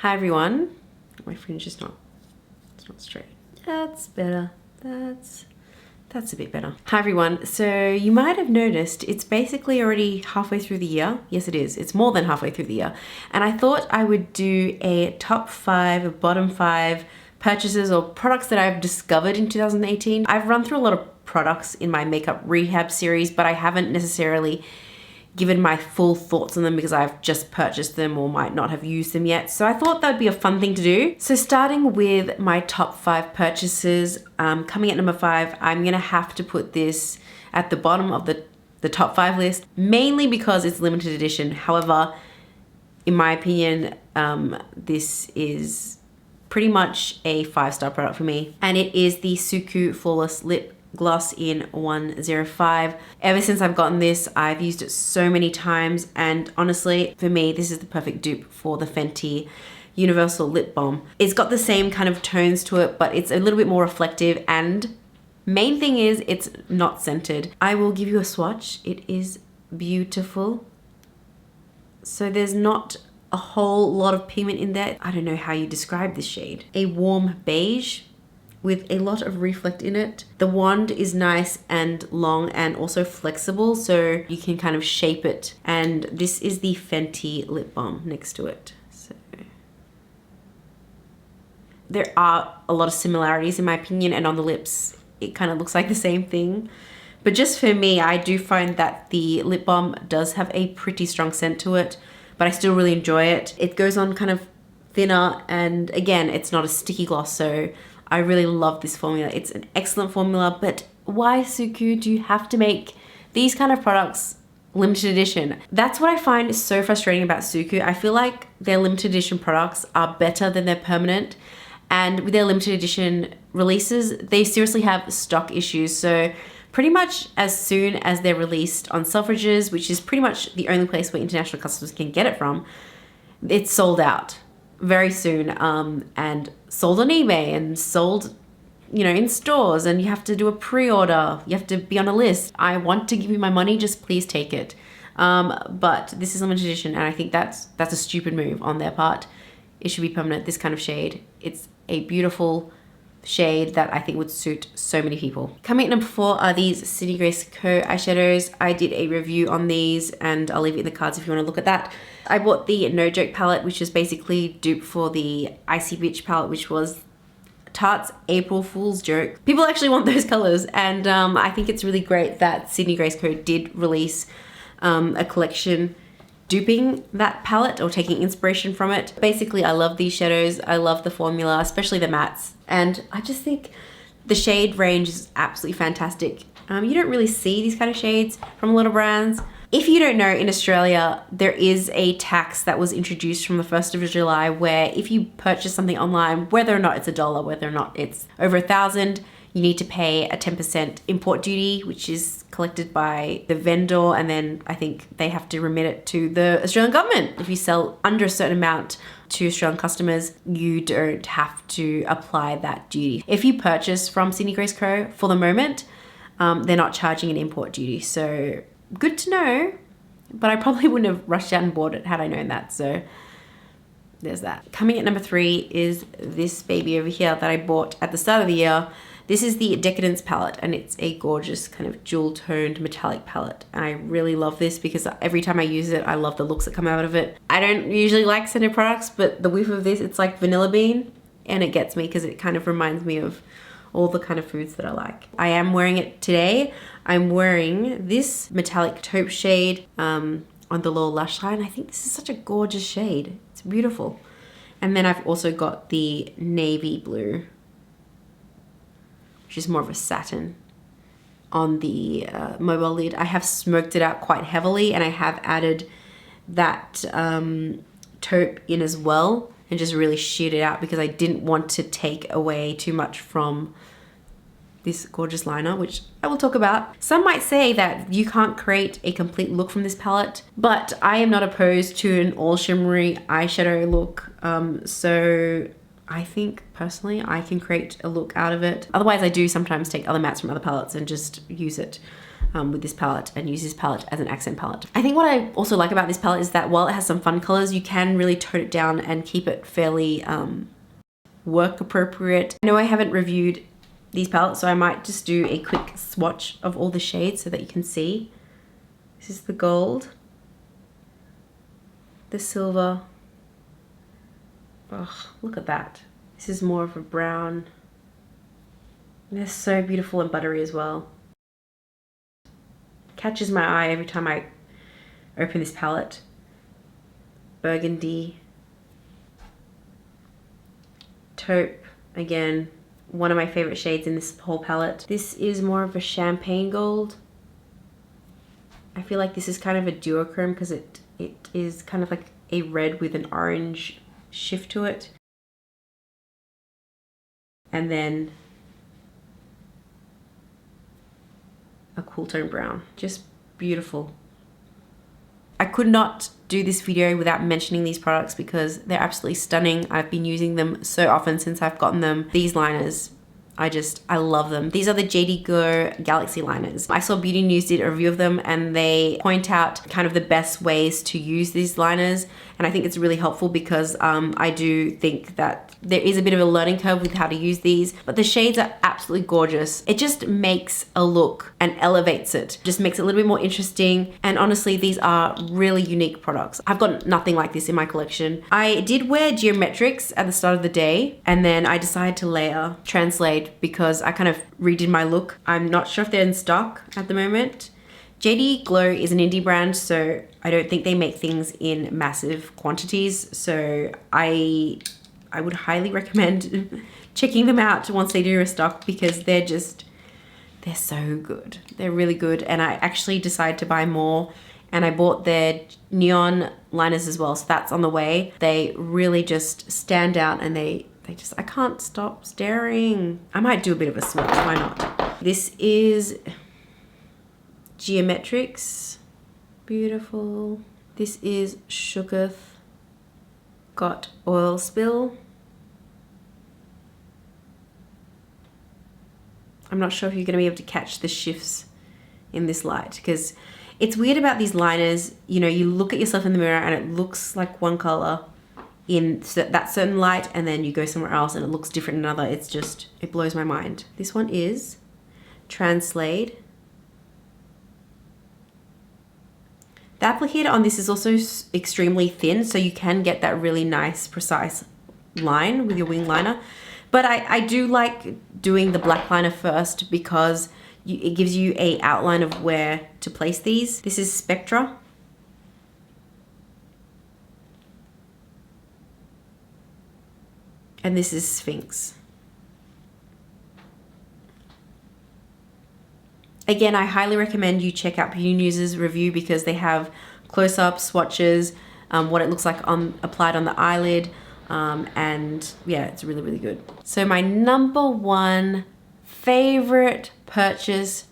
Hi everyone. My fringe is not, it's not straight. That's better. That's a bit better. Hi everyone. So you might have noticed it's basically already halfway through the year. Yes, it is. It's more than halfway through the year. And I thought I would do a top 5, bottom 5 purchases or products that I've discovered in 2018. I've run through a lot of products in my makeup rehab series, but I haven't necessarily given my full thoughts on them because I've just purchased them or might not have used them yet. So I thought that'd be a fun thing to do. So starting with my top 5 purchases, coming at number 5, I'm gonna have to put this at the bottom of the top 5 list, mainly because it's limited edition. However, in my opinion, this is pretty much a 5-star product for me. And it is the Suqqu Flawless Lip Gloss in 105. Ever since I've gotten this, I've used it so many times, and honestly, for me, this is the perfect dupe for the Fenty Universal Lip Balm. It's got the same kind of tones to it, but it's a little bit more reflective, and main thing is it's not scented. I will give you a swatch. It is beautiful. So there's not a whole lot of pigment in there. I don't know how you describe this shade. A warm beige with a lot of reflect in it. The wand is nice and long and also flexible, so you can kind of shape it. And this is the Fenty lip balm next to it. So there are a lot of similarities in my opinion, and on the lips, it kind of looks like the same thing. But just for me, I do find that the lip balm does have a pretty strong scent to it, but I still really enjoy it. It goes on kind of thinner, and again, it's not a sticky gloss, so I really love this formula. It's an excellent formula, but why, Suqqu, do you have to make these kind of products limited edition? That's what I find so frustrating about Suqqu. I feel like their limited edition products are better than their permanent, and with their limited edition releases, they seriously have stock issues. So pretty much as soon as they're released on Selfridges, which is pretty much the only place where international customers can get it from, it's sold out very soon, and sold on eBay and sold, you know, in stores, and you have to do a pre-order. You have to be on a list. I want to give you my money, just please take it. But this is limited edition, and I think that's a stupid move on their part. It should be permanent, this kind of shade. It's a beautiful shade that I think would suit so many people. Coming at number 4 are these Sydney Grace Co eyeshadows. I did a review on these, and I'll leave it in the cards if you want to look at that. I bought the No Joke palette, which is basically dupe for the Icy Beach palette, which was Tarte's April Fool's joke. People actually want those colors, and I think it's really great that Sydney Grace Co did release a collection duping that palette or taking inspiration from it. Basically, I love these shadows. I love the formula, especially the mattes. And I just think the shade range is absolutely fantastic. You don't really see these kind of shades from a lot of brands. If you don't know, in Australia, there is a tax that was introduced from the 1st of July where if you purchase something online, whether or not it's $1, whether or not it's over 1,000, you need to pay a 10% import duty, which is collected by the vendor, and then I think they have to remit it to the Australian government. If you sell under a certain amount to Australian customers, you don't have to apply that duty. If you purchase from Sydney Grace Co, for the moment, they're not charging an import duty. So good to know, but I probably wouldn't have rushed out and bought it had I known that. So there's that. Coming at number 3 is this baby over here that I bought at the start of the year. This is the Decadence palette, and it's a gorgeous kind of jewel toned metallic palette. And I really love this because every time I use it, I love the looks that come out of it. I don't usually like scented products, but the whiff of this, it's like vanilla bean, and it gets me because it kind of reminds me of all the kind of foods that I like. I am wearing it today. I'm wearing this metallic taupe shade on the lower lash line. I think this is such a gorgeous shade. It's beautiful. And then I've also got the navy blue, which is more of a satin, on the mobile lid. I have smoked it out quite heavily, and I have added that taupe in as well, and just really sheared it out because I didn't want to take away too much from this gorgeous liner, which I will talk about. Some might say that you can't create a complete look from this palette, but I am not opposed to an all shimmery eyeshadow look. So I think personally I can create a look out of it. Otherwise, I do sometimes take other mattes from other palettes and just use it. with this palette and use this palette as an accent palette. I think what I also like about this palette is that while it has some fun colors, you can really tone it down and keep it fairly work appropriate. I know I haven't reviewed these palettes, so I might just do a quick swatch of all the shades so that you can see. This is the gold, the silver. Oh, look at that. This is more of a brown. They're so beautiful and buttery as well. Catches my eye every time I open this palette. Burgundy. Taupe, again, one of my favorite shades in this whole palette. This is more of a champagne gold. I feel like this is kind of a duochrome because it is kind of like a red with an orange shift to it. And then a cool tone brown. Just beautiful. I could not do this video without mentioning these products because they're absolutely stunning. I've been using them so often since I've gotten them. These liners, I love them. These are the JD Go Galaxy liners. I saw Beauty News did a review of them and they point out kind of the best ways to use these liners. And I think it's really helpful because I do think that there is a bit of a learning curve with how to use these, but the shades are absolutely gorgeous. It just makes a look and elevates it. Just makes it a little bit more interesting. And honestly, these are really unique products. I've got nothing like this in my collection. I did wear Geometrics at the start of the day, and then I decided to layer Translate because I kind of redid my look. I'm not sure if they're in stock at the moment. JD Glow is an indie brand, so I don't think they make things in massive quantities. So I would highly recommend checking them out once they do restock because they're so good. They're really good. And I actually decided to buy more and I bought their neon liners as well. So that's on the way. They really just stand out and I can't stop staring. I might do a bit of a swatch, why not? This is Geometrics, beautiful. This is Shuketh, got Oil Spill. I'm not sure if you're gonna be able to catch the shifts in this light because it's weird about these liners. You know, you look at yourself in the mirror and it looks like one color in that certain light and then you go somewhere else and it looks different in another. It blows my mind. This one is Translate. The applicator on this is also extremely thin, so you can get that really nice, precise line with your wing liner. But I do like doing the black liner first because it gives you a outline of where to place these. This is Spectra. And this is Sphinx. Again, I highly recommend you check out Beauty News' review because they have close-up swatches, what it looks like applied on the eyelid, and yeah, it's really, really good. So my number one favorite purchase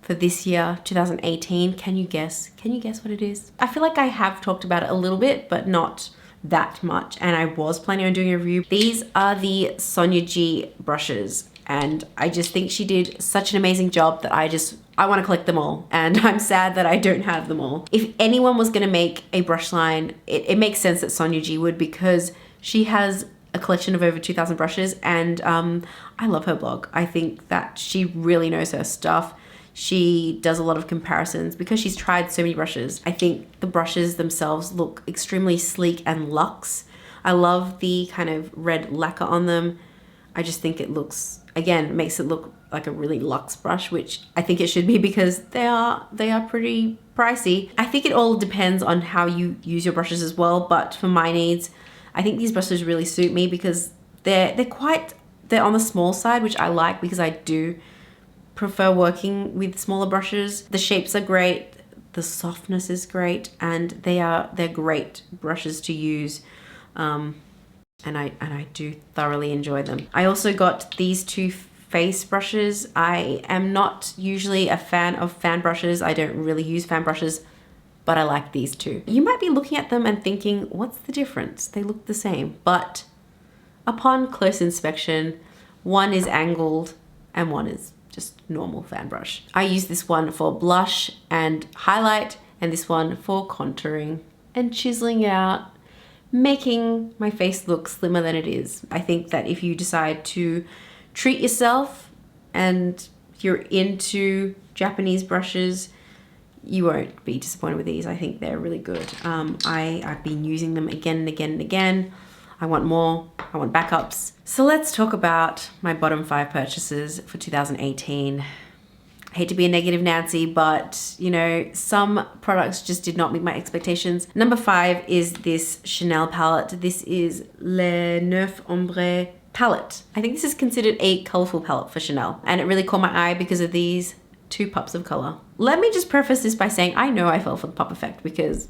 for this year, 2018, can you guess? Can you guess what it is? I feel like I have talked about it a little bit, but not that much, and I was planning on doing a review. These are the Sonia G brushes. And I just think she did such an amazing job that I want to collect them all. And I'm sad that I don't have them all. If anyone was going to make a brush line, it makes sense that Sonia G would because she has a collection of over 2,000 brushes and I love her blog. I think that she really knows her stuff. She does a lot of comparisons because she's tried so many brushes. I think the brushes themselves look extremely sleek and luxe. I love the kind of red lacquer on them. I just think it looks, again, makes it look like a really luxe brush, which I think it should be because they are pretty pricey. I think it all depends on how you use your brushes as well, but for my needs, I think these brushes really suit me because they're on the small side, which I like because I do prefer working with smaller brushes. The shapes are great, the softness is great, and they're great brushes to use. And I do thoroughly enjoy them. I also got these two face brushes. I am not usually a fan of fan brushes. I don't really use fan brushes, but I like these two. You might be looking at them and thinking, what's the difference? They look the same, but upon close inspection, one is angled and one is just normal fan brush. I use this one for blush and highlight, and this one for contouring and chiseling it out, making my face look slimmer than it is. I think that if you decide to treat yourself and you're into Japanese brushes, you won't be disappointed with these. I think they're really good. I've been using them again and again and again. I want more, I want backups. So let's talk about my bottom 5 purchases for 2018. I hate to be a negative Nancy, but you know, some products just did not meet my expectations. Number 5 is this Chanel palette. This is Le Neuf Ombre palette. I think this is considered a colorful palette for Chanel, and it really caught my eye because of these 2 pops of color. Let me just preface this by saying I know I fell for the pop effect because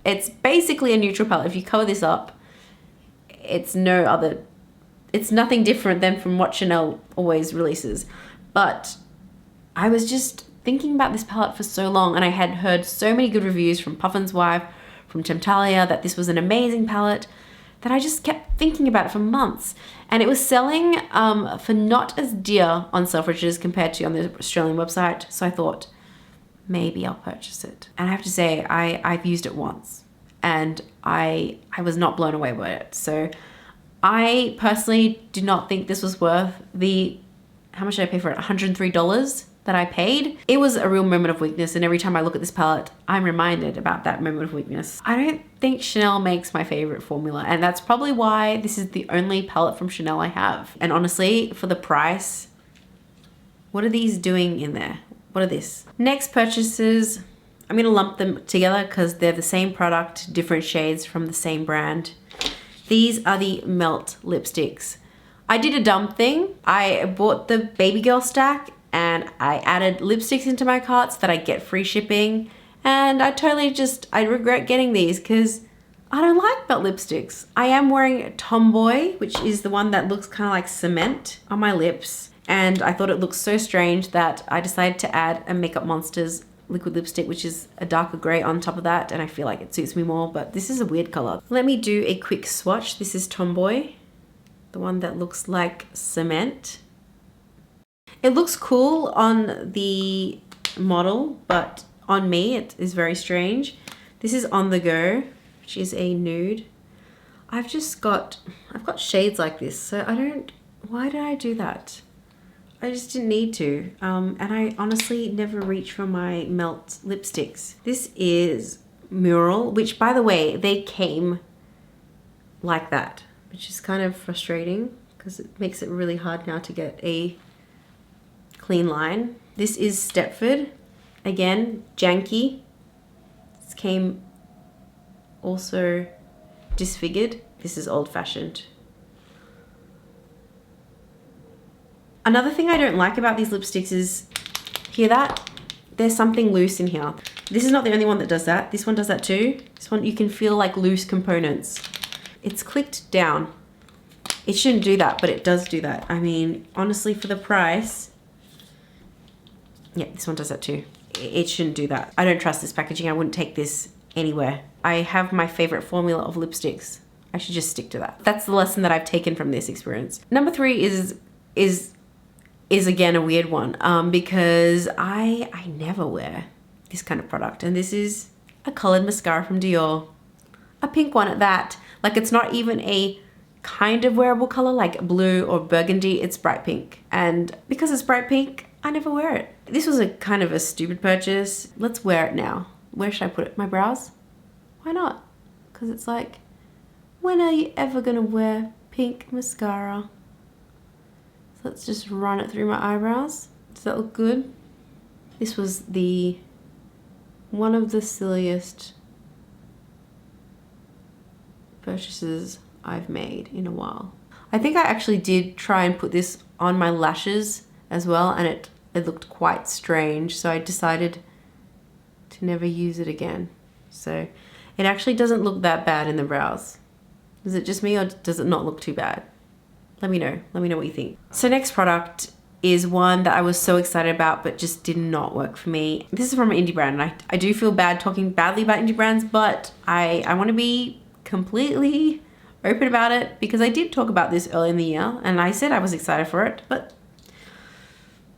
it's basically a neutral palette. If you cover this up, it's nothing different than from what Chanel always releases. But I was just thinking about this palette for so long, and I had heard so many good reviews from Puffin's Wife, from Temptalia, that this was an amazing palette, that I just kept thinking about it for months. And it was selling for not as dear on Selfridges compared to on the Australian website. So I thought, maybe I'll purchase it. And I have to say, I've used it once, and I was not blown away by it. So I personally do not think this was worth how much did I pay for it? $103 that I paid. It was a real moment of weakness, and every time I look at this palette, I'm reminded about that moment of weakness. I don't think Chanel makes my favorite formula, and that's probably why this is the only palette from Chanel I have. And honestly, for the price, what are these doing in there? What are this? Next purchases, I'm gonna lump them together because they're the same product, different shades from the same brand. These are the Melt lipsticks. I did a dumb thing. I bought the Baby Girl stack and I added lipsticks into my cart so that I get free shipping. And I regret getting these because I don't like Melt lipsticks. I am wearing Tomboy, which is the one that looks kind of like cement on my lips. And I thought it looked so strange that I decided to add a Makeup Monsters liquid lipstick, which is a darker gray on top of that. And I feel like it suits me more, but this is a weird color. Let me do a quick swatch. This is Tomboy, the one that looks like cement. It looks cool on the model, but on me it is very strange. This is On The Go, which is a nude. I've got shades like this, so why did I do that? I just didn't need to. And I honestly never reach for my Melt lipsticks. This is Mural, which by the way, they came like that, which is kind of frustrating because it makes it really hard now to get a clean line. This is Stepford. Again, janky. This came also disfigured. This is Old Fashioned. Another thing I don't like about these lipsticks is, hear that? There's something loose in here. This is not the only one that does that. This one does that too. This one, you can feel like loose components. It's clicked down. It shouldn't do that, but it does do that. I mean, honestly, for the price, yeah, this one does that too. It shouldn't do that. I don't trust this packaging. I wouldn't take this anywhere. I have my favorite formula of lipsticks. I should just stick to that. That's the lesson that I've taken from this experience. Number 3 is again a weird one because I never wear this kind of product, and this is a colored mascara from Dior, a pink one at that. Like, it's not even a kind of wearable color like blue or burgundy, it's bright pink, and because it's bright pink, I never wear it. This was a kind of a stupid purchase. Let's wear it now. Where should I put it? My brows? Why not? Because it's like, when are you ever gonna wear pink mascara? So let's just run it through my eyebrows. Does that look good? This was one of the silliest purchases I've made in a while. I think I actually did try and put this on my lashes as well, and it looked quite strange, so I decided to never use it again. So it actually doesn't look that bad in the brows. Is it just me, or does it not look too bad? Let me know what you think. So next product is one that I was so excited about but just did not work for me. This is from an indie brand, and I do feel bad talking badly about indie brands, but I want to be completely open about it because I did talk about this early in the year and I said I was excited for it, but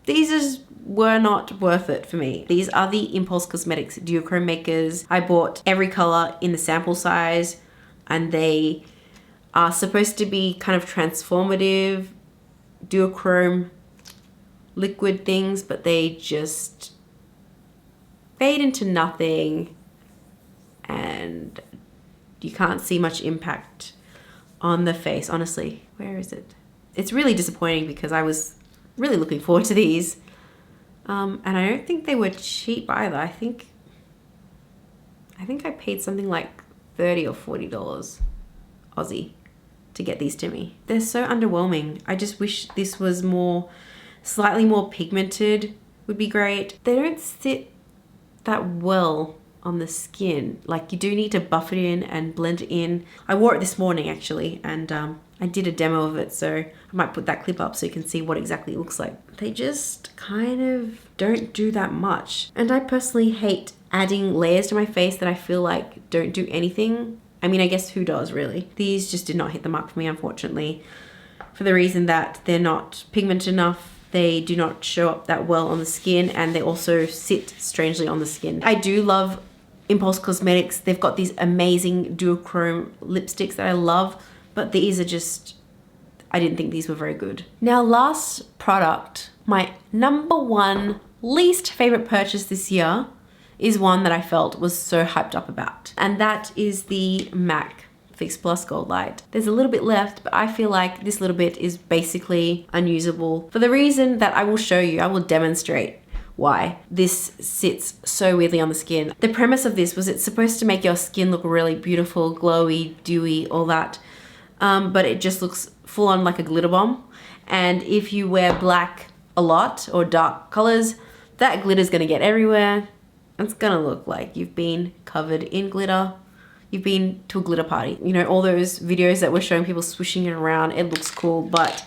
these just were not worth it for me. These are the Impulse Cosmetics Duochrome Makers. I bought every color in the sample size, and they are supposed to be kind of transformative duochrome liquid things, but they just fade into nothing, and you can't see much impact on the face, honestly. Where is it? It's really disappointing because I was really looking forward to these. And I don't think they were cheap either. I think I paid something like $30 or $40 Aussie to get these to me. They're so underwhelming. I just wish this was slightly more pigmented would be great. They don't sit that well on the skin. Like, you do need to buff it in and blend it in. I wore it this morning actually, and I did a demo of it, so I might put that clip up so you can see what exactly it looks like. They just kind of don't do that much. And I personally hate adding layers to my face that I feel like don't do anything. I mean, I guess who does really? These just did not hit the mark for me, unfortunately, for the reason that they're not pigmented enough. They do not show up that well on the skin, and they also sit strangely on the skin. I do love Impulse Cosmetics. They've got these amazing duochrome lipsticks that I love, but these are just, I didn't think these were very good. Now, last product, my number one least favorite purchase this year is one that I felt was so hyped up about, and that is the MAC Fix Plus Gold Light. There's a little bit left, but I feel like this little bit is basically unusable for the reason that I will show you. I will demonstrate why this sits so weirdly on the skin. The premise of this was it's supposed to make your skin look really beautiful, glowy, dewy, all that, but it just looks full on like a glitter bomb. And if you wear black a lot or dark colors, that glitter is gonna get everywhere. It's gonna look like you've been covered in glitter. You've been to a glitter party. You know, all those videos that were showing people swishing it around, it looks cool, but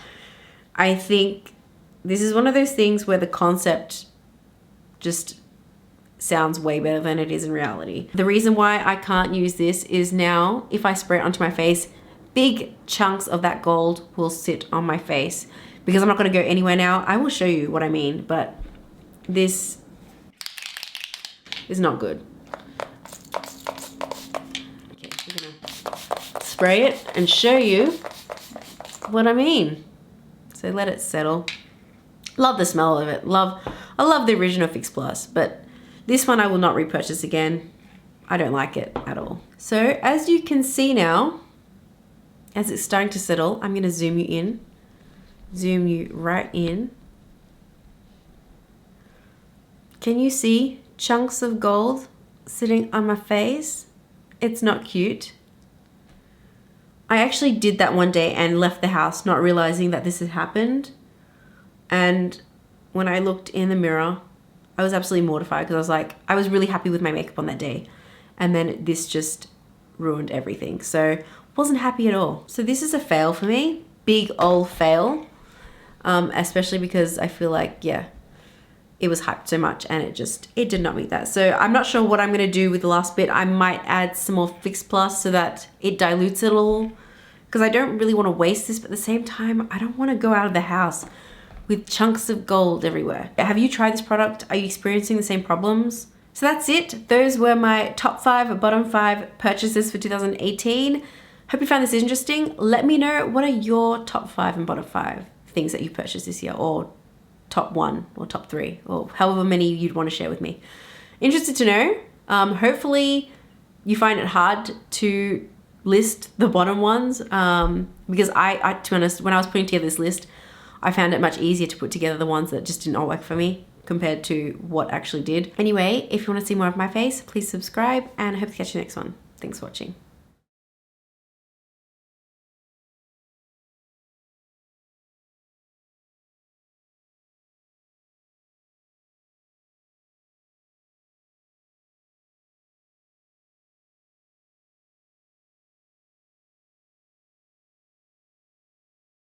I think this is one of those things where the concept just sounds way better than it is in reality. The reason why I can't use this is now, if I spray it onto my face, big chunks of that gold will sit on my face. Because I'm not gonna go anywhere now, I will show you what I mean, but this is not good. Okay, I'm gonna spray it and show you what I mean. So let it settle. Love the smell of it. I love the original Fix Plus, but this one I will not repurchase again. I don't like it at all. So as you can see now, as it's starting to settle, I'm gonna zoom you right in. Can you see chunks of gold sitting on my face? It's not cute. I actually did that one day and left the house not realizing that this had happened. And when I looked in the mirror, I was absolutely mortified because I was like, I was really happy with my makeup on that day. And then this just ruined everything. So wasn't happy at all. So this is a fail for me. Big old fail. Especially because I feel like, yeah, it was hyped so much and it did not meet that. So I'm not sure what I'm gonna do with the last bit. I might add some more Fix Plus so that it dilutes it all, because I don't really want to waste this, but at the same time, I don't want to go out of the house with chunks of gold everywhere. Have you tried this product? Are you experiencing the same problems? So that's it. Those were my top 5, bottom 5 purchases for 2018. Hope you found this interesting. Let me know, what are your top 5 and bottom 5 things that you purchased this year, or top 1 or top 3, or however many you'd want to share with me. Interested to know. Hopefully you find it hard to list the bottom ones, because I, to be honest, when I was putting together this list, I found it much easier to put together the ones that just did not work for me compared to what actually did. Anyway, if you want to see more of my face, please subscribe, and I hope to catch you next one. Thanks for watching.